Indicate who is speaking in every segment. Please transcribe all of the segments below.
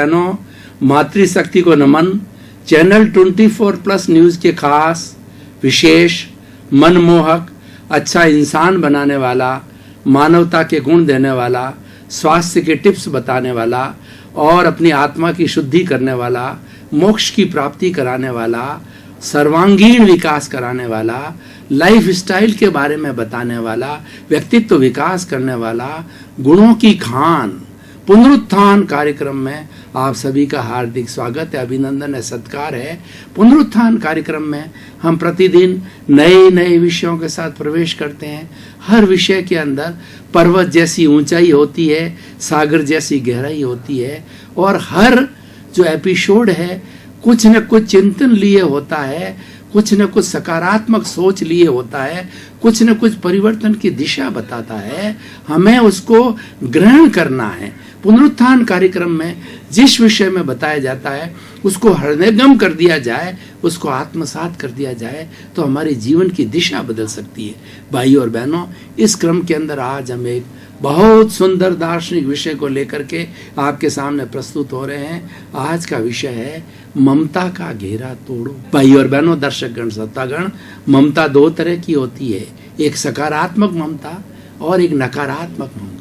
Speaker 1: बहनों, मातृशक्ति को नमन। चैनल 24+ न्यूज के खास विशेष मनमोहक अच्छा इंसान बनाने वाला, मानवता के गुण देने वाला, स्वास्थ्य के टिप्स बताने वाला और अपनी आत्मा की शुद्धि करने वाला, मोक्ष की प्राप्ति कराने वाला, सर्वांगीण विकास कराने वाला, लाइफ स्टाइल के बारे में बताने वाला, व्यक्तित्व विकास करने वाला, गुणों की खान पुनरुत्थान कार्यक्रम में आप सभी का हार्दिक स्वागत है, अभिनंदन है, सत्कार है। पुनरुत्थान कार्यक्रम में हम प्रतिदिन नए नए विषयों के साथ प्रवेश करते हैं। हर विषय के अंदर पर्वत जैसी ऊंचाई होती है, सागर जैसी गहराई होती है और हर जो एपिसोड है कुछ न कुछ चिंतन लिए होता है, कुछ न कुछ सकारात्मक सोच लिए होता है, कुछ न कुछ परिवर्तन की दिशा बताता है। हमें उसको ग्रहण करना है। पुनरुत्थान कार्यक्रम में जिस विषय में बताया जाता है उसको हृदयंगम कर दिया जाए, उसको आत्मसात कर दिया जाए तो हमारे जीवन की दिशा बदल सकती है। भाइयों और बहनों, इस क्रम के अंदर आज हम एक बहुत सुंदर दार्शनिक विषय को लेकर के आपके सामने प्रस्तुत हो रहे हैं। आज का विषय है ममता का घेरा तोड़ो। भाइयों और बहनों, दर्शकगण, श्रोतागण, ममता दो तरह की होती है, एक सकारात्मक ममता और एक नकारात्मक ममता।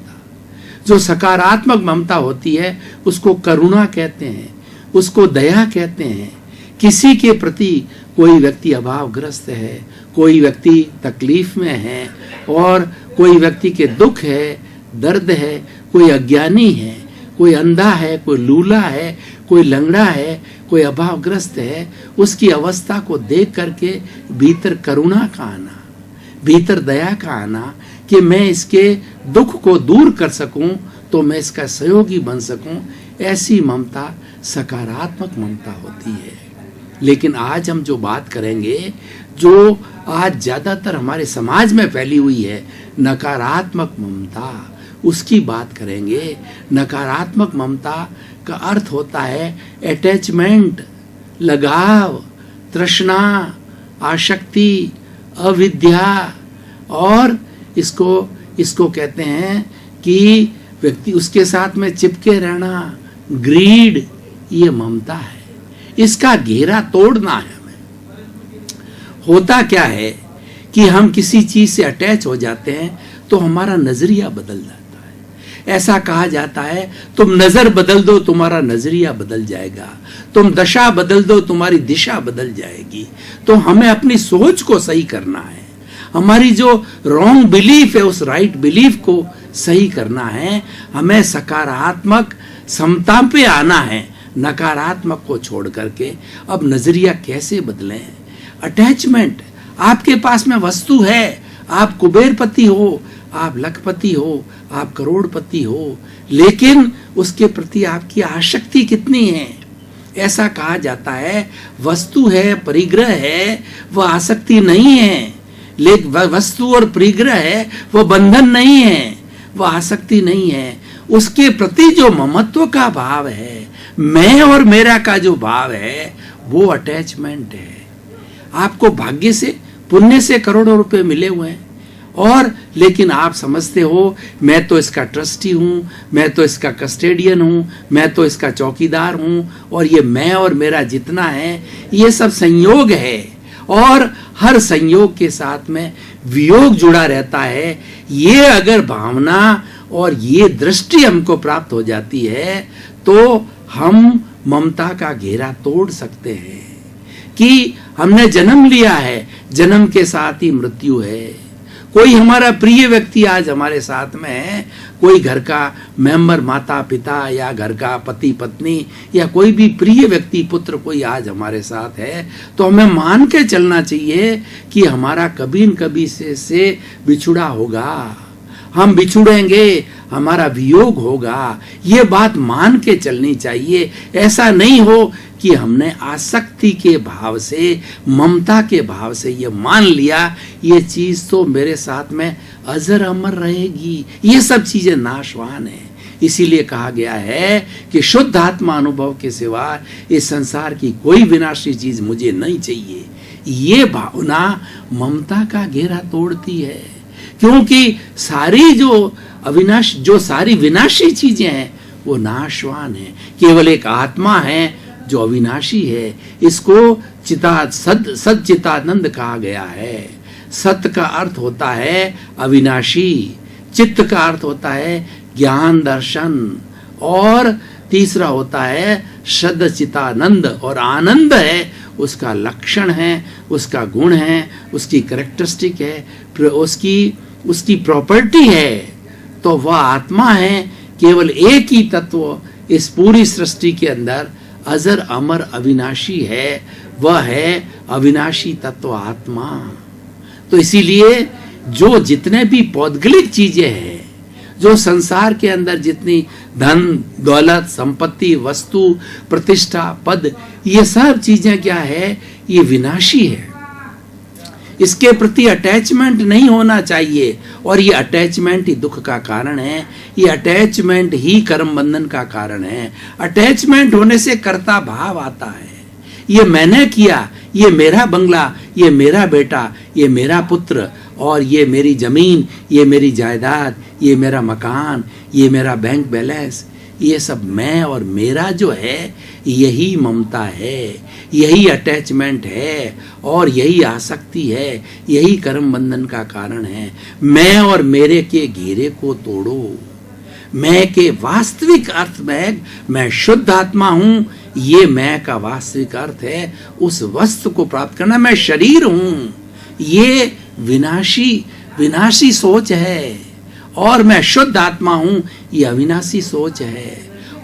Speaker 1: जो सकारात्मक ममता होती है उसको करुणा कहते हैं, उसको दया कहते हैं। किसी के प्रति कोई व्यक्ति अभावग्रस्त है, कोई व्यक्ति तकलीफ में है और कोई व्यक्ति के दुख है, दर्द है, कोई अज्ञानी है, कोई अंधा है, कोई लूला है, कोई लंगड़ा है, कोई अभावग्रस्त है, उसकी अवस्था को देख करके भीतर करुणा का आना, भीतर दया का आना कि मैं इसके दुख को दूर कर सकूं तो मैं इसका सहयोगी बन सकूं, ऐसी ममता सकारात्मक ममता होती है। लेकिन आज हम जो बात करेंगे, जो आज ज्यादातर हमारे समाज में फैली हुई है, नकारात्मक ममता, उसकी बात करेंगे। नकारात्मक ममता का अर्थ होता है अटैचमेंट, लगाव, तृष्णा, आसक्ति, अविद्या और इसको कहते हैं कि व्यक्ति उसके साथ में चिपके रहना, ग्रीड, ये ममता है। इसका घेरा तोड़ना है हमें। होता क्या है कि हम किसी चीज से अटैच हो जाते हैं तो हमारा नजरिया बदल जाता है। ऐसा कहा जाता है तुम नजर बदल दो तुम्हारा नजरिया बदल जाएगा, तुम दशा बदल दो तुम्हारी दिशा बदल जाएगी। तो हमें अपनी सोच को सही करना है, हमारी जो रॉन्ग बिलीफ है उस राइट बिलीफ को सही करना है। हमें सकारात्मक समता पे आना है, नकारात्मक को छोड़ करके। अब नजरिया कैसे बदलें? अटैचमेंट, आपके पास में वस्तु है, आप कुबेरपति हो, आप लखपति हो, आप करोड़पति हो, लेकिन उसके प्रति आपकी आसक्ति कितनी है? ऐसा कहा जाता है वस्तु है, परिग्रह है, वह आसक्ति नहीं है। लेकिन वस्तु और परिग्रह है, वह बंधन नहीं है, वह आसक्ति नहीं है। उसके प्रति जो ममत्व का भाव है, मैं और मेरा का जो भाव है, वो अटैचमेंट है। आपको भाग्य से, पुण्य से करोड़ों रुपए मिले हुए हैं और लेकिन आप समझते हो मैं तो इसका ट्रस्टी हूं, मैं तो इसका कस्टेडियन हूं, मैं तो इसका चौकीदार हूं और ये मैं और मेरा जितना है ये सब संयोग है और हर संयोग के साथ में वियोग जुड़ा रहता है। ये अगर भावना और ये दृष्टि हमको प्राप्त हो जाती है तो हम ममता का घेरा तोड़ सकते हैं कि हमने जन्म लिया है, जन्म के साथ ही मृत्यु है। कोई हमारा प्रिय व्यक्ति आज हमारे साथ में है, कोई घर का मेंबर, माता पिता या घर का पति पत्नी या कोई भी प्रिय व्यक्ति, पुत्र कोई आज हमारे साथ है, तो हमें मान के चलना चाहिए कि हमारा कभी न कभी से बिछुड़ा होगा, हम बिछुड़ेंगे, हमारा वियोग होगा। ये बात मान के चलनी चाहिए। ऐसा नहीं हो कि हमने आसक्ति के भाव से, ममता के भाव से ये मान लिया ये चीज तो मेरे साथ में अजर अमर रहेगी। ये सब चीजें नाशवान है। इसीलिए कहा गया है कि शुद्ध आत्मा अनुभव के सिवा इस संसार की कोई विनाशी चीज मुझे नहीं चाहिए। ये भावना ममता का घेरा तोड़ती है, क्योंकि सारी जो सारी विनाशी चीजें हैं वो नाशवान है, केवल एक आत्मा है जो अविनाशी है। इसको सच्चिदानंद कहा गया है। सत्य का अर्थ होता है अविनाशी, चित्त का अर्थ होता है ज्ञान दर्शन, और तीसरा होता है सच्चिदानंद, और आनंद है उसका लक्षण है, उसका गुण है, उसकी कैरेक्टरिस्टिक है, उसकी प्रॉपर्टी है। तो वह आत्मा है, केवल एक ही तत्व इस पूरी सृष्टि के अंदर अजर अमर अविनाशी है, वह है अविनाशी तत्व आत्मा। तो इसीलिए जो जितने भी पौद्गलिक चीजें हैं, जो संसार के अंदर जितनी धन दौलत संपत्ति वस्तु प्रतिष्ठा पद, ये सब चीजें क्या है, ये विनाशी है। इसके प्रति अटैचमेंट नहीं होना चाहिए, और ये अटैचमेंट ही दुख का कारण है, ये अटैचमेंट ही कर्म बंधन का कारण है। अटैचमेंट होने से कर्ता भाव आता है, ये मैंने किया, ये मेरा बंगला, ये मेरा बेटा, ये मेरा पुत्र, और ये मेरी जमीन, ये मेरी जायदाद, ये मेरा मकान, ये मेरा बैंक बैलेंस, ये सब मैं और मेरा जो है, यही ममता है, यही अटैचमेंट है, और यही आसक्ति है, यही कर्म बंधन का कारण है। मैं और मेरे के घेरे को तोड़ो। मैं के वास्तविक अर्थ में मैं शुद्ध आत्मा हूं, ये मैं का वास्तविक अर्थ है उस वस्तु को प्राप्त करना। मैं शरीर हूं, ये विनाशी सोच है, और मैं शुद्ध आत्मा हूं, ये अविनाशी सोच है।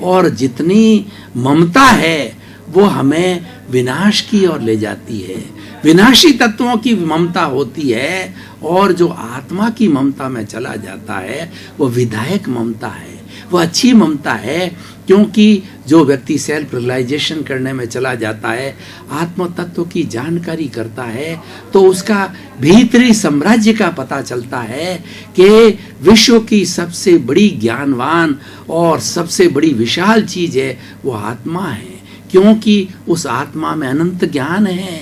Speaker 1: और जितनी ममता है वो हमें विनाश की ओर ले जाती है। विनाशी तत्वों की ममता होती है, और जो आत्मा की ममता में चला जाता है वो विधायक ममता है, वो अच्छी ममता है। क्योंकि जो व्यक्ति सेल्फ रियलाइजेशन करने में चला जाता है, आत्म तत्व की जानकारी करता है, तो उसका भीतरी साम्राज्य का पता चलता है कि विश्व की सबसे बड़ी ज्ञानवान और सबसे बड़ी विशाल चीज है वो आत्मा है। क्योंकि उस आत्मा में अनंत ज्ञान है,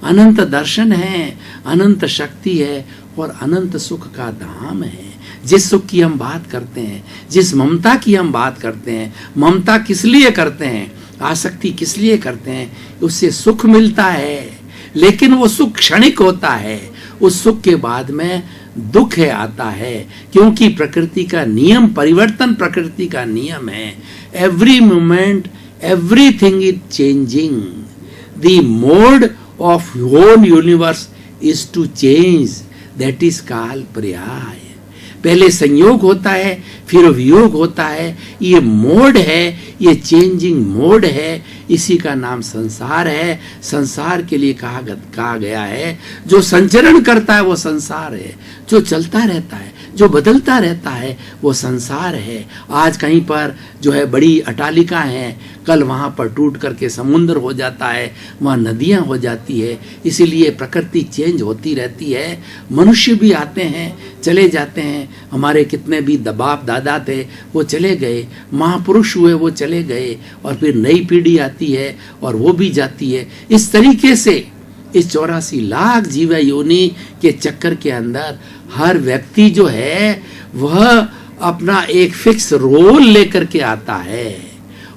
Speaker 1: अनंत दर्शन है, अनंत शक्ति है, और अनंत सुख का धाम है। जिस सुख की हम बात करते हैं, जिस ममता की हम बात करते हैं, ममता किस लिए करते हैं, आसक्ति किस लिए करते हैं, उससे सुख मिलता है, लेकिन वो सुख क्षणिक होता है। उस सुख के बाद में दुख है आता है, क्योंकि प्रकृति का नियम परिवर्तन, प्रकृति का नियम है। Every moment everything is changing, the mode of whole universe is to change, that is काल पर्याय। पहले संयोग होता है, फिर वियोग होता है, ये मोड है, ये चेंजिंग मोड है, इसी का नाम संसार है। संसार के लिए कहा गया है, जो संचरण करता है वो संसार है, जो चलता रहता है, जो बदलता रहता है वो संसार है। आज कहीं पर जो है बड़ी अटालिका है, कल वहां पर टूट करके समुद्र हो जाता है, वहां नदियां हो जाती है। इसीलिए प्रकृति चेंज होती रहती है। मनुष्य भी आते हैं, चले जाते हैं। हमारे कितने भी बाप दादा थे वो चले गए, महापुरुष हुए वो चले गए, और फिर नई पीढ़ी आती है और वो भी जाती है। इस तरीके से इस 84 लाख जीव योनि के चक्कर के अंदर हर व्यक्ति जो है वह अपना एक फिक्स रोल लेकर के आता है,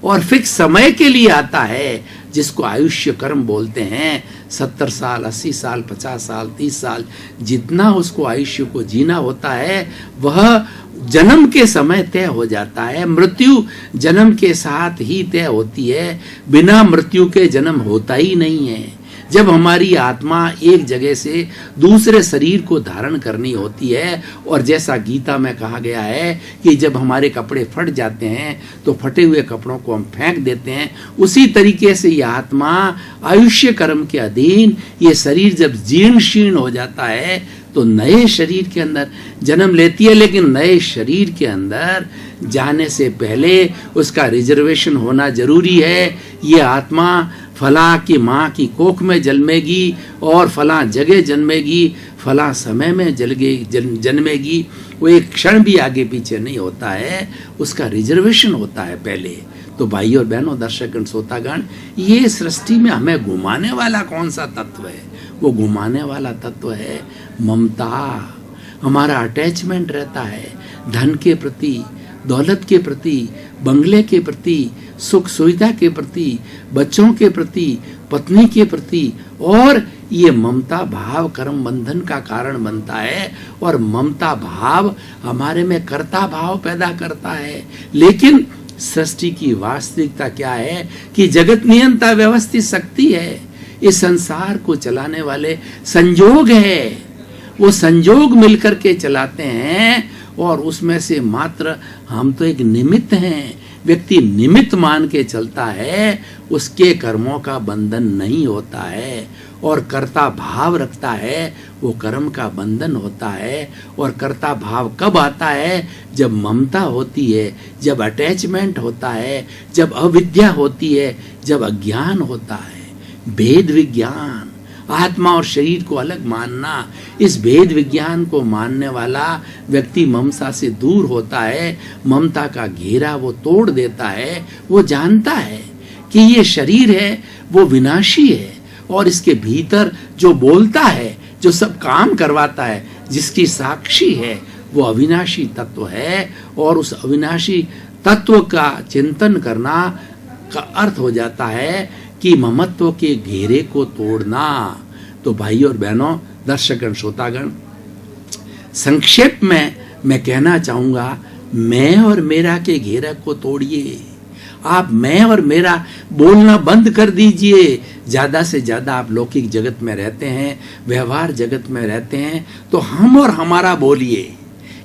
Speaker 1: और फिक्स समय के लिए आता है, जिसको आयुष्य कर्म बोलते हैं। 70 साल 80 साल 50 साल 30 साल जितना उसको आयुष्य को जीना होता है, वह जन्म के समय तय हो जाता है। मृत्यु जन्म के साथ ही तय होती है, बिना मृत्यु के जन्म होता ही नहीं है। जब हमारी आत्मा एक जगह से दूसरे शरीर को धारण करनी होती है, और जैसा गीता में कहा गया है कि जब हमारे कपड़े फट जाते हैं तो फटे हुए कपड़ों को हम फेंक देते हैं, उसी तरीके से यह आत्मा आयुष्य कर्म के अधीन ये शरीर जब जीर्ण शीर्ण हो जाता है तो नए शरीर के अंदर जन्म लेती है। लेकिन नए शरीर के अंदर जाने से पहले उसका रिजर्वेशन होना जरूरी है। ये आत्मा फला की माँ की कोख में जन्मेगी और फला जगह जन्मेगी, फला समय में जन्मेगी। वो एक क्षण भी आगे पीछे नहीं होता है, उसका रिजर्वेशन होता है पहले। तो भाई और बहनों, दर्शकगण, श्रोतागण, ये सृष्टि में हमें घुमाने वाला कौन सा तत्व है? वो घुमाने वाला तत्व है ममता। हमारा अटैचमेंट रहता है धन के प्रति, दौलत के प्रति, बंगले के प्रति, सुख सुविधा के प्रति, बच्चों के प्रति, पत्नी के प्रति, और ये ममता भाव कर्म बंधन का कारण बनता है। और ममता भाव हमारे में कर्ता भाव पैदा करता है। लेकिन सृष्टि की वास्तविकता क्या है कि जगत नियंता व्यवस्थित शक्ति है, इस संसार को चलाने वाले संजोग है, वो संजोग मिलकर के चलाते हैं और उसमें से मात्र हम तो एक निमित्त हैं। व्यक्ति निमित्त मान के चलता है, उसके कर्मों का बंधन नहीं होता है, और कर्ता भाव रखता है, वो कर्म का बंधन होता है। और कर्ता भाव कब आता है? जब ममता होती है, जब अटैचमेंट होता है, जब अविद्या होती है, जब अज्ञान होता है। भेद विज्ञान, आत्मा और शरीर को अलग मानना, इस भेद विज्ञान को मानने वाला व्यक्ति ममता से दूर होता है। ममता का घेरा वो तोड़ देता है। वो जानता है कि ये शरीर है वो विनाशी है, और इसके भीतर जो बोलता है, जो सब काम करवाता है, जिसकी साक्षी है, वो अविनाशी तत्व है। और उस अविनाशी तत्व का चिंतन करना का अर्थ हो जाता है कि ममत्व के घेरे को तोड़ना। तो भाई और बहनों, दर्शकगण, श्रोतागण, संक्षेप में मैं कहना चाहूंगा, मैं और मेरा के घेरे को तोड़िए। आप मैं और मेरा बोलना बंद कर दीजिए। ज्यादा से ज्यादा आप लौकिक जगत में रहते हैं, व्यवहार जगत में रहते हैं, तो हम और हमारा बोलिए।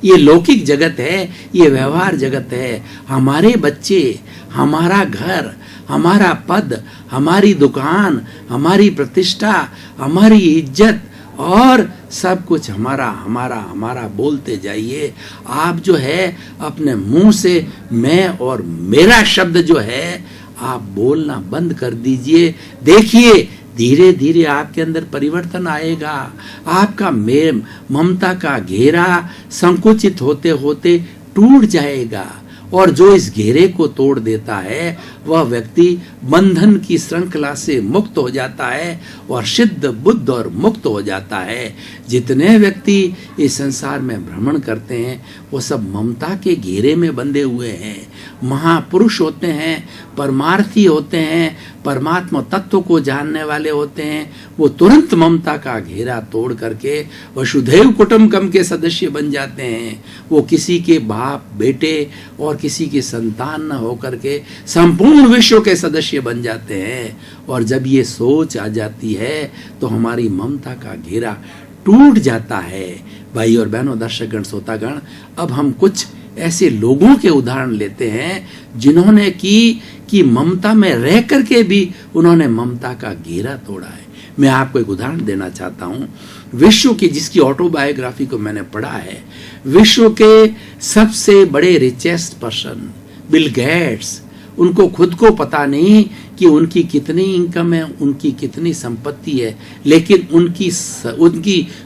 Speaker 1: ये लौकिक जगत है, ये व्यवहार जगत है। हमारे बच्चे, हमारा घर, हमारा पद, हमारी दुकान, हमारी प्रतिष्ठा, हमारी इज्जत, और सब कुछ हमारा हमारा हमारा बोलते जाइए। आप जो है अपने मुंह से मैं और मेरा शब्द जो है आप बोलना बंद कर दीजिए। देखिए, धीरे धीरे आपके अंदर परिवर्तन आएगा। आपका ममता का घेरा संकुचित होते होते टूट जाएगा, और जो इस घेरे को तोड़ देता है वह व्यक्ति बंधन की श्रृंखला से मुक्त हो जाता है और सिद्ध बुद्ध और मुक्त हो जाता है। जितने व्यक्ति इस संसार में भ्रमण करते हैं वो सब ममता के घेरे में बंधे हुए हैं। महापुरुष होते हैं, परमार्थी होते हैं, परमात्मा तत्व को जानने वाले होते हैं, वो तुरंत ममता का घेरा तोड़ करके वसुधैव कुटुंबकम के सदस्य बन जाते हैं। वो किसी के बाप बेटे और किसी के संतान न होकर के संपूर्ण विश्व के सदस्य बन जाते हैं। और जब ये सोच आ जाती है तो हमारी ममता का घेरा टूट जाता है। भाई और बहनों, दर्शकगण, श्रोतागण, अब हम कुछ ऐसे लोगों के उदाहरण लेते हैं जिन्होंने कि ममता में रह करके भी उन्होंने ममता का घेरा तोड़ा है। मैं आपको एक उदाहरण देना चाहता हूं। विश्व की, जिसकी ऑटोबायोग्राफी को मैंने पढ़ा है, विश्व के सबसे बड़े रिचेस्ट पर्सन बिल गेट्स, उनको खुद को पता नहीं कि उनकी कितनी इनकम है, उनकी कितनी संपत्ति है, लेकिन उनकी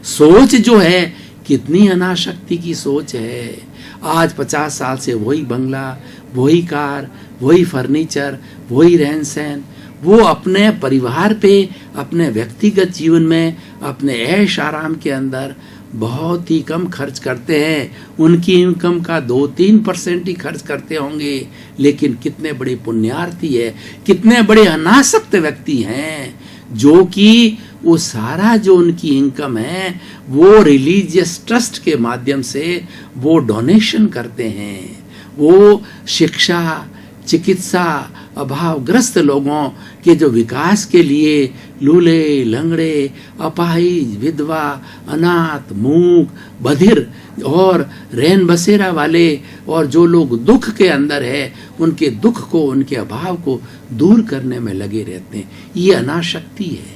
Speaker 1: सोच जो है कितनी अनाशक्ति की सोच है। आज 50 साल से वही बंगला, वही कार, वही फर्नीचर, वही रहन सहन, वो अपने परिवार पे, अपने व्यक्तिगत जीवन में, अपने ऐश आराम के अंदर बहुत ही कम खर्च करते हैं। उनकी इनकम का 2-3% ही खर्च करते होंगे, लेकिन कितने बड़े पुण्यार्थी है, कितने बड़े अनासक्त व्यक्ति हैं जो कि वो सारा जो उनकी इनकम है वो रिलीजियस ट्रस्ट के माध्यम से वो डोनेशन करते हैं। वो शिक्षा, चिकित्सा, अभावग्रस्त लोगों के जो विकास के लिए लूले, लंगड़े, अपाहिज, विधवा, अनाथ, मूक, बधिर और रैन बसेरा वाले और जो लोग दुख के अंदर है, उनके दुख को, उनके अभाव को दूर करने में लगे रहते हैं। ये अनाशक्ति है।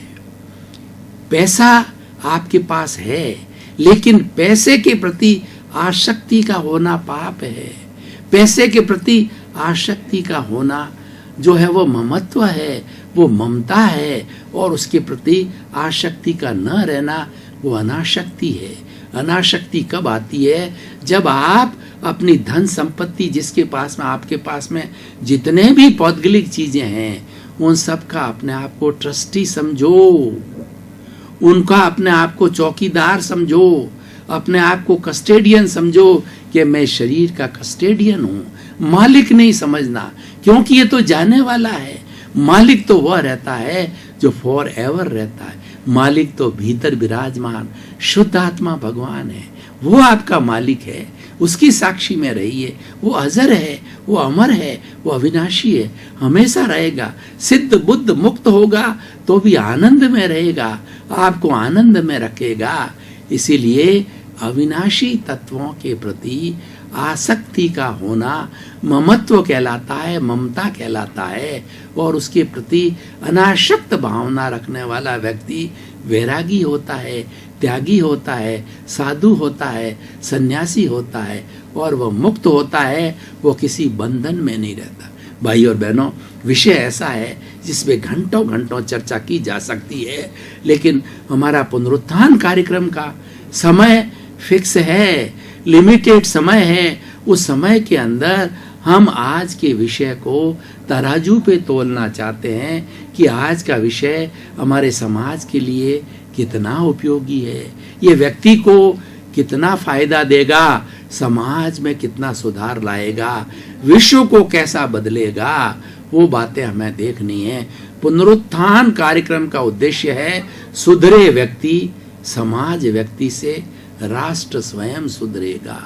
Speaker 1: पैसा आपके पास है, लेकिन पैसे के प्रति आसक्ति का होना पाप है। पैसे के प्रति आसक्ति का होना जो है वो ममत्व है, वो ममता है, और उसके प्रति आसक्ति का न रहना वो अनाशक्ति है। अनाशक्ति कब आती है? जब आप अपनी धन संपत्ति, जिसके पास में, आपके पास में जितने भी पौद्गलिक चीजें हैं, उन सब का अपने आप को ट्रस्टी समझो, उनका अपने आप को चौकीदार समझो, अपने आप को कस्टेडियन समझो कि मैं शरीर का कस्टेडियन हूँ, मालिक नहीं समझना, क्योंकि ये तो जाने वाला है। मालिक तो वह रहता है जो फॉर एवर रहता है। मालिक तो भीतर विराजमान शुद्ध आत्मा भगवान है, वो आपका मालिक है। उसकी साक्षी में रहिए। वो अजर है, वो अमर है, वो अविनाशी है, हमेशा रहेगा। सिद्ध बुद्ध मुक्त होगा तो भी आनंद में रहेगा, आपको आनंद में रखेगा। इसीलिए अविनाशी तत्वों के प्रति आसक्ति का होना ममत्व कहलाता है, ममता कहलाता है। और उसके प्रति अनासक्त भावना रखने वाला व्यक्ति वैरागी होता है, त्यागी होता है, साधु होता है, सन्यासी होता है, और वह मुक्त होता है, वो किसी बंधन में नहीं रहता। भाई और बहनों, विषय ऐसा है जिसमें घंटों घंटों चर्चा की जा सकती है, लेकिन हमारा पुनरुत्थान कार्यक्रम का समय फिक्स है, लिमिटेड समय है। उस समय के अंदर हम आज के विषय को तराजू पे तोलना चाहते हैं कि आज का विषय हमारे समाज के लिए कितना उपयोगी है, ये व्यक्ति को कितना फायदा देगा, समाज में कितना सुधार लाएगा, विश्व को कैसा बदलेगा, वो बातें हमें देखनी है। पुनरुत्थान कार्यक्रम का उद्देश्य है सुधरे व्यक्ति, समाज व्यक्ति से राष्ट्र स्वयं सुधरेगा।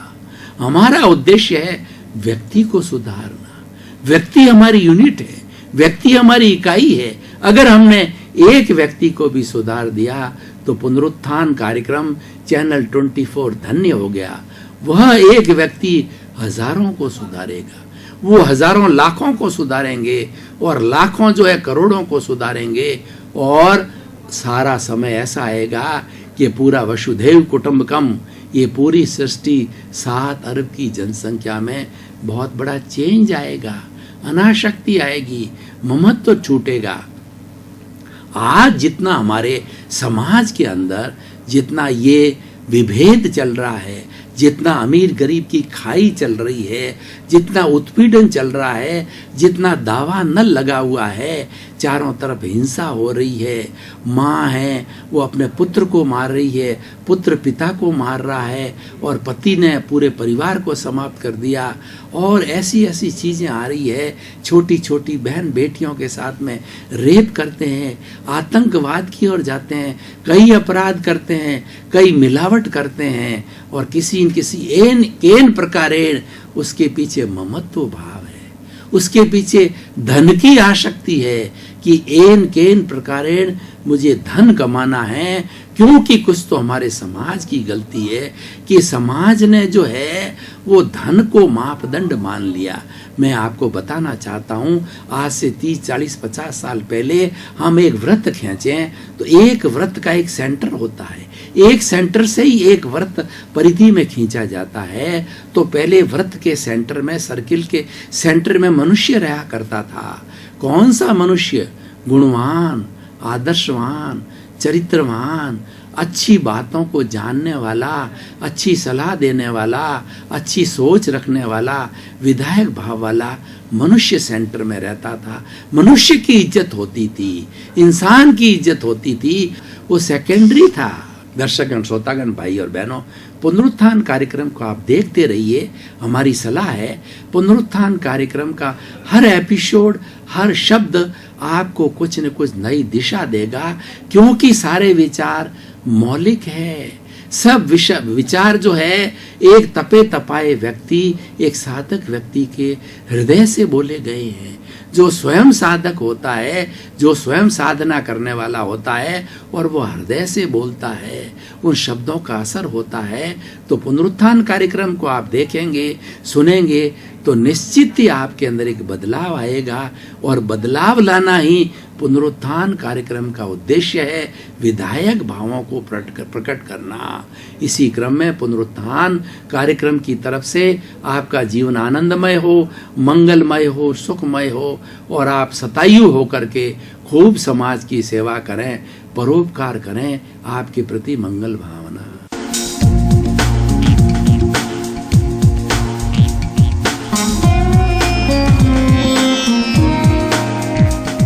Speaker 1: हमारा उद्देश्य है व्यक्ति को सुधारना। व्यक्ति हमारी यूनिट है, व्यक्ति हमारी इकाई है। अगर हमने एक व्यक्ति को भी सुधार दिया तो पुनरुत्थान कार्यक्रम चैनल 24 धन्य हो गया। वह एक व्यक्ति हजारों को सुधारेगा, वो हजारों लाखों को सुधारेंगे, और लाखों जो है करोड़ों को सुधारेंगे। और सारा समय ऐसा आएगा कि पूरा वसुधैव कुटुंबकम, ये पूरी सृष्टि 7 अरब की जनसंख्या में बहुत बड़ा चेंज आएगा, अनाशक्ति आएगी, ममत्व छूटेगा। आज जितना हमारे समाज के अंदर जितना ये विभेद चल रहा है, जितना अमीर गरीब की खाई चल रही है, जितना उत्पीड़न चल रहा है, जितना दावा न लगा हुआ है, चारों तरफ हिंसा हो रही है। माँ है वो अपने पुत्र को मार रही है, पुत्र पिता को मार रहा है, और पति ने पूरे परिवार को समाप्त कर दिया। और ऐसी ऐसी चीज़ें आ रही है, छोटी छोटी बहन बेटियों के साथ में रेप करते हैं, आतंकवाद की ओर जाते हैं, कई अपराध करते हैं, कई मिलावट करते हैं, और किसी न किसी एन प्रकारेण उसके पीछे ममत्व भाव है, उसके पीछे धन की आसक्ति है कि एन केन प्रकारेण मुझे धन कमाना है। क्योंकि कुछ तो हमारे समाज की गलती है कि समाज ने जो है वो धन को मापदंड मान लिया। मैं आपको बताना चाहता हूँ, आज से 30, 40, 50 साल पहले हम एक व्रत खींचें तो एक व्रत का एक सेंटर होता है, एक सेंटर से ही एक व्रत परिधि में खींचा जाता है। तो पहले व्रत के सेंटर में, सर्किल के सेंटर में मनुष्य रहा करता था। कौन सा मनुष्य? गुणवान, आदर्शवान, चरित्रवान, अच्छी बातों को जानने वाला, अच्छी सलाह देने वाला, अच्छी सोच रखने वाला, विधायक भाव वाला मनुष्य सेंटर में रहता था। मनुष्य की इज्जत होती थी, इंसान की इज्जत होती थी, वो सेकेंडरी था। दर्शकगण, श्रोतागण, भाई और बहनों, पुनरुत्थान कार्यक्रम को आप देखते रहिए। हमारी सलाह है पुनरुत्थान कार्यक्रम का हर एपिसोड, हर शब्द आपको कुछ न कुछ नई दिशा देगा, क्योंकि सारे विचार मौलिक है। सब विचार जो है एक तपे तपाए व्यक्ति, एक साधक व्यक्ति के हृदय से बोले गए हैं। जो स्वयं साधक होता है, जो स्वयं साधना करने वाला होता है और वो हृदय से बोलता है, उन शब्दों का असर होता है। तो पुनरुत्थान कार्यक्रम को आप देखेंगे, सुनेंगे तो निश्चित ही आपके अंदर एक बदलाव आएगा, और बदलाव लाना ही पुनरुत्थान कार्यक्रम का उद्देश्य है, विधायक भावों को प्रकट करना। इसी क्रम में पुनरुत्थान कार्यक्रम की तरफ से आपका जीवन आनंदमय हो, मंगलमय हो, सुखमय हो, और आप शतायु होकर के खूब समाज की सेवा करें, परोपकार करें। आपके प्रति मंगल भावना।